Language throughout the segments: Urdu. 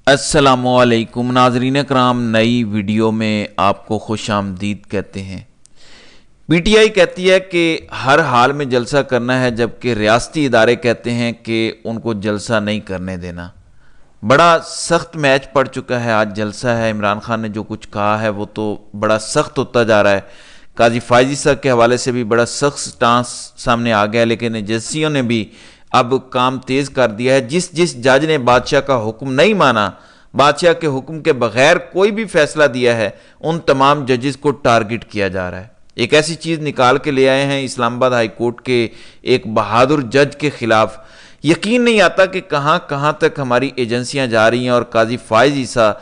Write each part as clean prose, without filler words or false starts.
السلام علیکم ناظرین کرام، نئی ویڈیو میں آپ کو خوش آمدید کہتے ہیں۔ پی ٹی آئی کہتی ہے کہ ہر حال میں جلسہ کرنا ہے، جبکہ ریاستی ادارے کہتے ہیں کہ ان کو جلسہ نہیں کرنے دینا۔ بڑا سخت میچ پڑ چکا ہے، آج جلسہ ہے۔ عمران خان نے جو کچھ کہا ہے وہ تو بڑا سخت ہوتا جا رہا ہے۔ قاضی فائزی صاحب کے حوالے سے بھی بڑا سخت سٹانس سامنے آ گیا، لیکن ایجنسیوں نے بھی اب کام تیز کر دیا ہے۔ جس جج نے بادشاہ کا حکم نہیں مانا، بادشاہ کے حکم کے بغیر کوئی بھی فیصلہ دیا ہے، ان تمام ججز کو ٹارگٹ کیا جا رہا ہے۔ ایک ایسی چیز نکال کے لے آئے ہیں اسلام آباد ہائی کورٹ کے ایک بہادر جج کے خلاف۔ یقین نہیں آتا کہ کہاں کہاں تک ہماری ایجنسیاں جا رہی ہیں، اور قاضی فائز عیسیٰ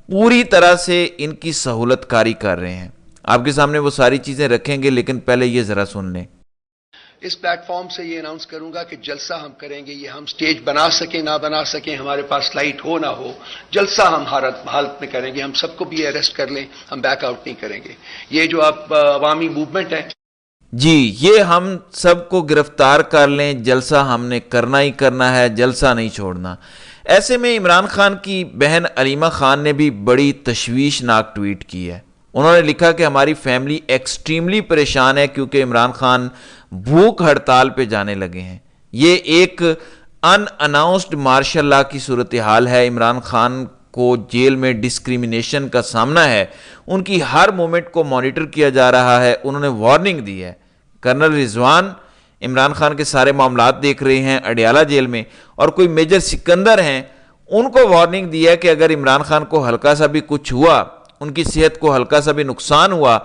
پوری طرح سے ان کی سہولت کاری کر رہے ہیں۔ آپ کے سامنے وہ ساری چیزیں رکھیں گے، لیکن پہلے یہ ذرا سن لیں۔ اس پلیٹ فارم سے یہ اناؤنس کروں گا کہ جلسہ ہم کریں گے، یہ ہم سٹیج بنا سکیں نہ بنا سکیں، ہمارے پاس لائٹ ہو نہ ہو، جلسہ ہم حالت میں کریں گے۔ ہم سب کو بھی اریسٹ کر لیں، ہم بیک آؤٹ نہیں کریں گے۔ یہ جو اب عوامی موومنٹ ہے، جی، یہ ہم سب کو گرفتار کر لیں، جلسہ ہم نے کرنا ہی کرنا ہے، جلسہ نہیں چھوڑنا۔ ایسے میں عمران خان کی بہن علیمہ خان نے بھی بڑی تشویشناک ٹویٹ کی ہے۔ انہوں نے لکھا کہ ہماری فیملی ایکسٹریملی پریشان ہے کیونکہ عمران خان بھوک ہڑتال پہ جانے لگے ہیں۔ یہ ایک ان اناؤنسڈ مارشل لا کی صورتحال ہے۔ عمران خان کو جیل میں ڈسکریمنیشن کا سامنا ہے، ان کی ہر مومنٹ کو مانیٹر کیا جا رہا ہے۔ انہوں نے وارننگ دی ہے۔ کرنل رضوان عمران خان کے سارے معاملات دیکھ رہے ہیں اڈیالہ جیل میں، اور کوئی میجر سکندر ہیں، ان کو وارننگ دی ہے کہ اگر عمران خان کو ہلکا سا بھی کچھ ہوا، ان کی صحت کو ہلکا سا بھی نقصان ہوا،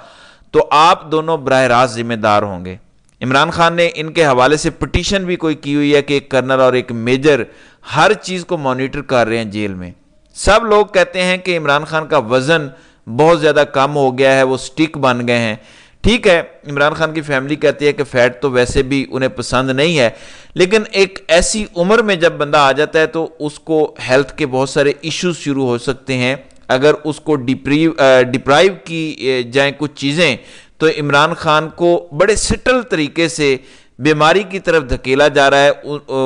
تو آپ دونوں براہ راست ذمہ دار ہوں گے۔ عمران خان نے ان کے حوالے سے پٹیشن بھی کوئی کی ہوئی ہے کہ ایک کرنل اور ایک میجر ہر چیز کو مانیٹر کر رہے ہیں جیل میں۔ سب لوگ کہتے ہیں کہ عمران خان کا وزن بہت زیادہ کم ہو گیا ہے، وہ سٹک بن گئے ہیں۔ ٹھیک ہے، عمران خان کی فیملی کہتی ہے کہ فیٹ تو ویسے بھی انہیں پسند نہیں ہے، لیکن ایک ایسی عمر میں جب بندہ آ جاتا ہے تو اس کو ہیلتھ کے بہت سارے ایشوز شروع ہو سکتے ہیں۔ اگر اس کو ڈپرائیو کی جائیں کچھ چیزیں، تو عمران خان کو بڑے سٹل طریقے سے بیماری کی طرف دھکیلا جا رہا ہے،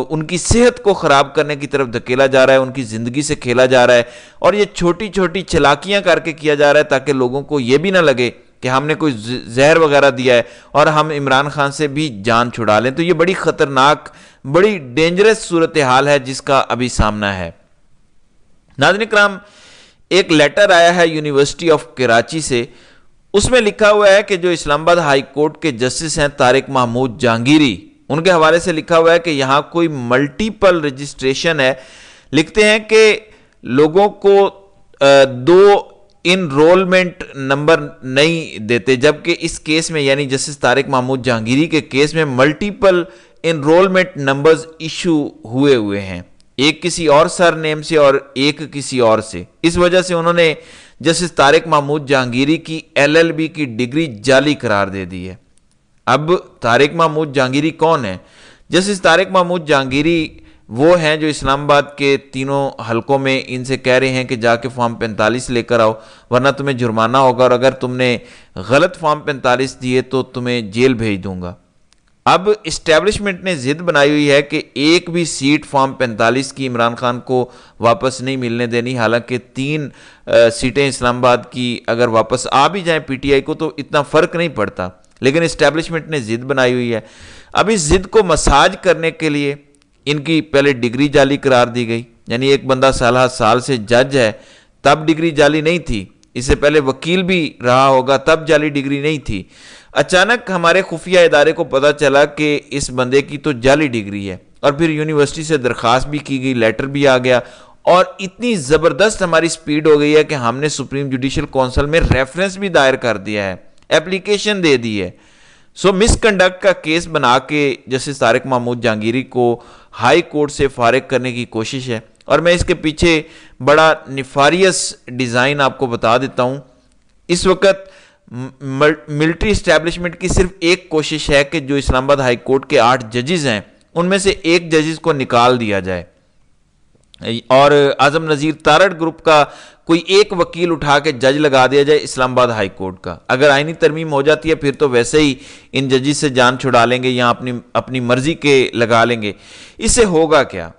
ان کی صحت کو خراب کرنے کی طرف دھکیلا جا رہا ہے، ان کی زندگی سے کھیلا جا رہا ہے، اور یہ چھوٹی چھوٹی چلاکیاں کر کے کیا جا رہا ہے تاکہ لوگوں کو یہ بھی نہ لگے کہ ہم نے کوئی زہر وغیرہ دیا ہے اور ہم عمران خان سے بھی جان چھڑا لیں۔ تو یہ بڑی خطرناک، بڑی ڈینجرس صورتحال ہے جس کا ابھی سامنا ہے۔ ناظرین کرام، ایک لیٹر آیا ہے یونیورسٹی آف کراچی سے۔ اس میں لکھا ہوا ہے کہ جو اسلام آباد ہائی کورٹ کے جسٹس ہیں طارق محمود جہانگیری، ان کے حوالے سے لکھا ہوا ہے کہ یہاں کوئی ملٹیپل رجسٹریشن ہے۔ لکھتے ہیں کہ لوگوں کو دو انرولمنٹ نمبر نہیں دیتے، جبکہ اس کیس میں یعنی جسٹس طارق محمود جہانگیری کے کیس میں ملٹیپل انرولمنٹ نمبرز ایشو ہوئے ہیں، ایک کسی اور سر نیم سے اور ایک کسی اور سے۔ اس وجہ سے انہوں نے جسٹس طارق محمود جہانگیری کی LLB کی ڈگری جعلی قرار دے دی ہے۔ اب طارق محمود جہانگیری کون ہے؟ جسٹس طارق محمود جہانگیری وہ ہیں جو اسلام آباد کے تینوں حلقوں میں ان سے کہہ رہے ہیں کہ جا کے فارم 45 لے کر آؤ، ورنہ تمہیں جرمانہ ہوگا، اور اگر تم نے غلط فارم 45 دیے تو تمہیں جیل بھیج دوں گا۔ اب اسٹیبلشمنٹ نے ضد بنائی ہوئی ہے کہ ایک بھی سیٹ فارم 45 کی عمران خان کو واپس نہیں ملنے دینی، حالانکہ 3 سیٹیں اسلام آباد کی اگر واپس آ بھی جائیں پی ٹی آئی کو تو اتنا فرق نہیں پڑتا، لیکن اسٹیبلشمنٹ نے ضد بنائی ہوئی ہے۔ اب اس ضد کو مساج کرنے کے لیے ان کی پہلے ڈگری جعلی قرار دی گئی، یعنی ایک بندہ سال سے جج ہے تب ڈگری جعلی نہیں تھی، اس سے پہلے وکیل بھی رہا ہوگا تب جعلی ڈگری نہیں تھی۔ اچانک ہمارے خفیہ ادارے کو پتہ چلا کہ اس بندے کی تو جعلی ڈگری ہے، اور پھر یونیورسٹی سے درخواست بھی کی گئی، لیٹر بھی آ گیا، اور اتنی زبردست ہماری سپیڈ ہو گئی ہے کہ ہم نے سپریم جوڈیشل کونسل میں ریفرنس بھی دائر کر دیا ہے، اپلیکیشن دے دی ہے۔ مس کنڈکٹ کا کیس بنا کے جسٹس طارق محمود جہانگیری کو ہائی کورٹ سے فارغ کرنے کی کوشش ہے، اور میں اس کے پیچھے بڑا نفاریس ڈیزائن آپ کو بتا دیتا ہوں۔ اس وقت ملٹری اسٹیبلشمنٹ کی صرف ایک کوشش ہے کہ جو اسلام آباد ہائی کورٹ کے 8 ججز ہیں ان میں سے ایک ججز کو نکال دیا جائے، اور اعظم نذیر تارڑ گروپ کا کوئی ایک وکیل اٹھا کے جج لگا دیا جائے اسلام آباد ہائی کورٹ کا۔ اگر آئینی ترمیم ہو جاتی ہے پھر تو ویسے ہی ان ججز سے جان چھڑا لیں گے یا اپنی مرضی کے لگا لیں گے۔ اس سے ہوگا کیا؟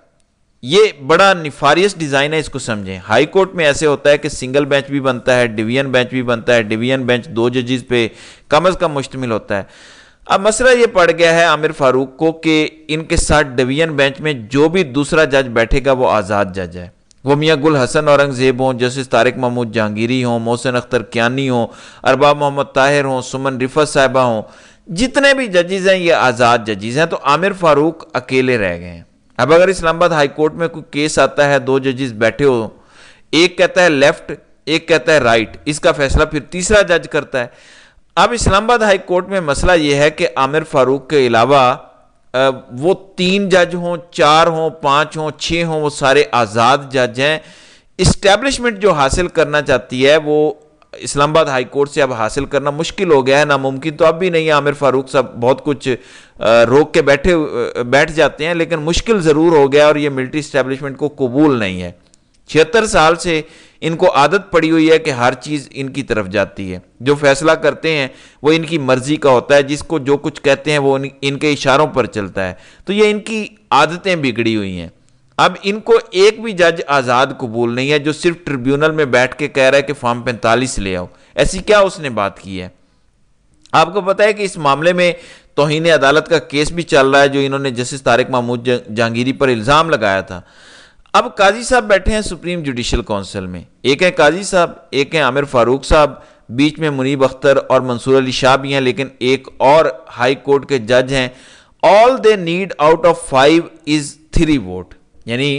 یہ بڑا نفاریس ڈیزائن ہے، اس کو سمجھیں۔ ہائی کورٹ میں ایسے ہوتا ہے کہ سنگل بینچ بھی بنتا ہے، ڈویژن بینچ بھی بنتا ہے، ڈویژن بینچ 2 ججز پہ کم از کم مشتمل ہوتا ہے۔ اب مسئلہ یہ پڑ گیا ہے عامر فاروق کو کہ ان کے ساتھ ڈویژن بینچ میں جو بھی دوسرا جج بیٹھے گا وہ آزاد جج ہے، وہ میاں گل حسن اورنگزیب ہوں، جسٹس طارق محمود جہانگیری ہوں، محسن اختر کیانی ہوں، ارباب محمد طاہر ہوں، سمن رفعت صاحبہ ہوں، جتنے بھی ججز ہیں یہ آزاد ججز ہیں، تو عامر فاروق اکیلے رہ گئے ہیں۔ اب اگر اسلام آباد ہائی کورٹ میں کوئی کیس آتا ہے، 2 ججز بیٹھے ہو، ایک کہتا ہے لیفٹ، ایک کہتا ہے رائٹ، اس کا فیصلہ پھر تیسرا جج کرتا ہے۔ اب اسلام آباد ہائی کورٹ میں مسئلہ یہ ہے کہ عامر فاروق کے علاوہ وہ 3 جج ہوں، 4 ہوں، 5 ہوں، 6 ہوں، وہ سارے آزاد جج ہیں۔ اسٹیبلشمنٹ جو حاصل کرنا چاہتی ہے وہ اسلام آباد ہائی کورٹ سے اب حاصل کرنا مشکل ہو گیا ہے، ناممکن تو اب بھی نہیں ہے۔ عامر فاروق صاحب بہت کچھ روک کے بیٹھ جاتے ہیں، لیکن مشکل ضرور ہو گیا، اور یہ ملٹری اسٹیبلشمنٹ کو قبول نہیں ہے۔ 76 سال سے ان کو عادت پڑی ہوئی ہے کہ ہر چیز ان کی طرف جاتی ہے، جو فیصلہ کرتے ہیں وہ ان کی مرضی کا ہوتا ہے، جس کو جو کچھ کہتے ہیں وہ ان کے اشاروں پر چلتا ہے، تو یہ ان کی عادتیں بگڑی ہوئی ہیں۔ اب ان کو ایک بھی جج آزاد قبول نہیں ہے جو صرف ٹریبیونل میں بیٹھ کے کہہ رہا ہے کہ فارم 45 لے آؤ۔ ایسی کیا اس نے بات کی ہے؟ آپ کو پتا ہے کہ اس معاملے میں توہین عدالت کا کیس بھی چل رہا ہے جو انہوں نے جسٹس طارق محمود جہانگیری پر الزام لگایا تھا۔ اب قاضی صاحب بیٹھے ہیں سپریم جوڈیشل کونسل میں، ایک ہے قاضی صاحب، ایک ہے عامر فاروق صاحب، بیچ میں منیب اختر اور منصور علی شاہ بھی ہیں، لیکن ایک اور ہائی کورٹ کے جج ہیں۔ all they need out of 5 is 3 vote، یعنی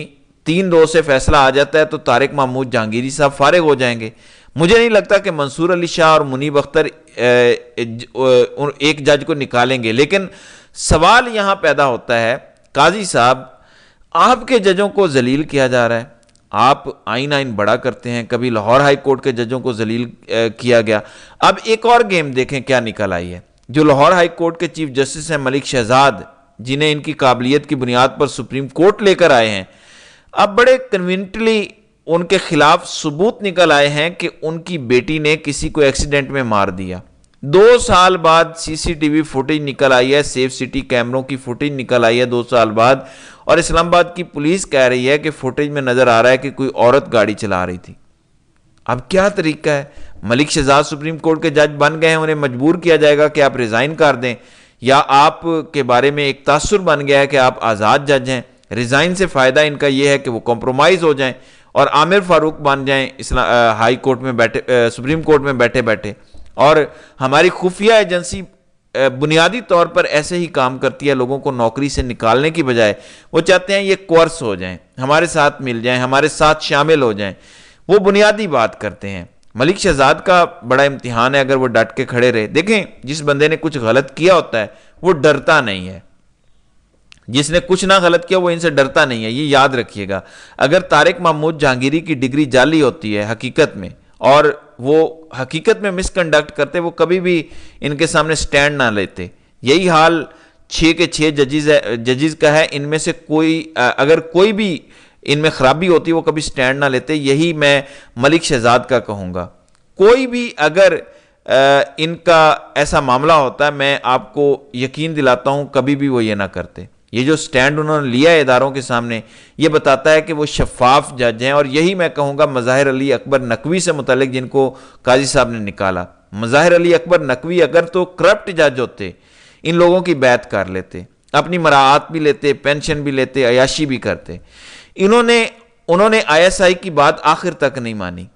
3 رو سے فیصلہ آ جاتا ہے تو طارق محمود جہانگیری صاحب فارغ ہو جائیں گے۔ مجھے نہیں لگتا کہ منصور علی شاہ اور منیب اختر ایک جج کو نکالیں گے، لیکن سوال یہاں پیدا ہوتا ہے قاضی صاحب آپ کے ججوں کو ذلیل کیا جا رہا ہے، آپ آئین بڑا کرتے ہیں، کبھی لاہور ہائی کورٹ کے ججوں کو ذلیل کیا گیا۔ اب ایک اور گیم دیکھیں کیا نکل آئی ہے۔ جو لاہور ہائی کورٹ کے چیف جسٹس ہیں ملک شہزاد، جنہیں ان کی قابلیت کی بنیاد پر سپریم کورٹ لے کر آئے ہیں، اب بڑے کنوینٹلی ان کے خلاف ثبوت نکل آئے ہیں کہ ان کی بیٹی نے کسی کو ایکسیڈنٹ میں مار دیا۔ 2 سال بعد سی سی ٹی وی فوٹیج نکل آئی ہے، سیف سٹی کیمروں کی فوٹیج نکل آئی ہے 2 سال بعد، اور اسلام آباد کی پولیس کہہ رہی ہے کہ فوٹیج میں نظر آ رہا ہے کہ کوئی عورت گاڑی چلا رہی تھی۔ اب کیا طریقہ ہے؟ ملک شہزاد سپریم کورٹ کے جج بن گئے ہیں، انہیں مجبور کیا جائے گا کہ آپ ریزائن کر دیں، یا آپ کے بارے میں ایک تاثر بن گیا ہے کہ آپ آزاد جج ہیں۔ ریزائن سے فائدہ ان کا یہ ہے کہ وہ کمپرومائز ہو جائیں اور عامر فاروق بن جائیں ہائی کورٹ میں بیٹھے، سپریم کورٹ میں بیٹھے بیٹھے۔ اور ہماری خفیہ ایجنسی بنیادی طور پر ایسے ہی کام کرتی ہے، لوگوں کو نوکری سے نکالنے کی بجائے وہ چاہتے ہیں یہ کورس ہو جائیں، ہمارے ساتھ مل جائیں، ہمارے ساتھ شامل ہو جائیں، وہ بنیادی بات کرتے ہیں۔ ملک شہزاد کا بڑا امتحان ہے اگر وہ ڈٹ کے کھڑے رہے۔ دیکھیں جس بندے نے کچھ غلط کیا ہوتا ہے وہ ڈرتا نہیں ہے، جس نے کچھ نہ غلط کیا وہ ان سے ڈرتا نہیں ہے، یہ یاد رکھیے گا۔ اگر طارق محمود جہانگیری کی ڈگری جعلی ہوتی ہے حقیقت میں، اور وہ حقیقت میں مس کنڈکٹ کرتے، وہ کبھی بھی ان کے سامنے سٹینڈ نہ لیتے۔ یہی حال 6 کے 6 ججز کا ہے، ان میں سے کوئی اگر کوئی بھی ان میں خرابی ہوتی وہ کبھی سٹینڈ نہ لیتے۔ یہی میں ملک شہزاد کا کہوں گا، کوئی بھی اگر ان کا ایسا معاملہ ہوتا ہے میں آپ کو یقین دلاتا ہوں کبھی بھی وہ یہ نہ کرتے۔ یہ جو سٹینڈ انہوں نے لیا ہے اداروں کے سامنے، یہ بتاتا ہے کہ وہ شفاف جج ہیں۔ اور یہی میں کہوں گا مظاہر علی اکبر نقوی سے متعلق، جن کو قاضی صاحب نے نکالا۔ مظاہر علی اکبر نقوی اگر تو کرپٹ جج ہوتے، ان لوگوں کی بیعت کر لیتے، اپنی مراعات بھی لیتے، پینشن بھی لیتے، عیاشی بھی کرتے۔ انہوں نے آئی ایس آئی کی بات آخر تک نہیں مانی،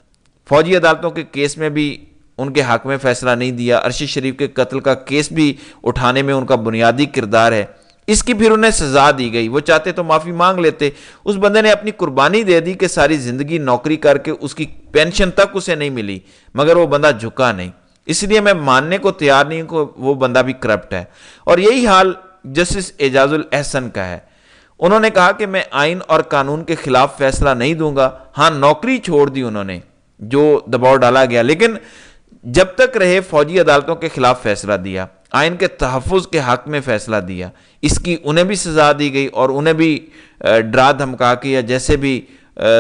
فوجی عدالتوں کے کیس میں بھی ان کے حق میں فیصلہ نہیں دیا، ارشد شریف کے قتل کا کیس بھی اٹھانے میں ان کا بنیادی کردار ہے، اس کی پھر انہیں سزا دی گئی۔ وہ چاہتے تو معافی مانگ لیتے، اس بندے نے اپنی قربانی دے دی کہ ساری زندگی نوکری کر کے اس کی پینشن تک اسے نہیں ملی، مگر وہ بندہ جھکا نہیں۔ اس لیے میں ماننے کو تیار نہیں کہ وہ بندہ بھی کرپٹ ہے۔ اور یہی حال جسٹس اعجاز الاحسن کا ہے، انہوں نے کہا کہ میں آئین اور قانون کے خلاف فیصلہ نہیں دوں گا۔ ہاں نوکری چھوڑ دی انہوں نے جو دباؤ ڈالا گیا، لیکن جب تک رہے فوجی عدالتوں کے خلاف فیصلہ دیا، آئین کے تحفظ کے حق میں فیصلہ دیا، اس کی انہیں بھی سزا دی گئی اور انہیں بھی ڈرا دھمکا کے یا جیسے بھی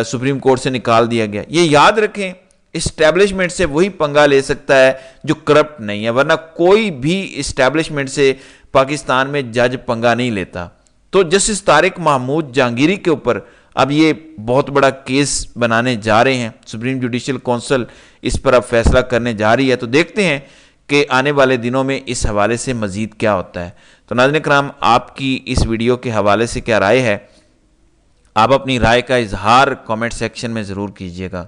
سپریم کورٹ سے نکال دیا گیا۔ یہ یاد رکھیں، اسٹیبلشمنٹ سے وہی پنگا لے سکتا ہے جو کرپٹ نہیں ہے، ورنہ کوئی بھی اسٹیبلشمنٹ سے پاکستان میں جج پنگا نہیں لیتا۔ تو جسٹس طارق محمود جہانگیری کے اوپر اب یہ بہت بڑا کیس بنانے جا رہے ہیں، سپریم جوڈیشل کونسل اس پر اب فیصلہ کرنے جا رہی ہے، تو دیکھتے ہیں کہ آنے والے دنوں میں اس حوالے سے مزید کیا ہوتا ہے۔ تو ناظرین کرام، آپ کی اس ویڈیو کے حوالے سے کیا رائے ہے؟ آپ اپنی رائے کا اظہار کامنٹ سیکشن میں ضرور کیجیے گا۔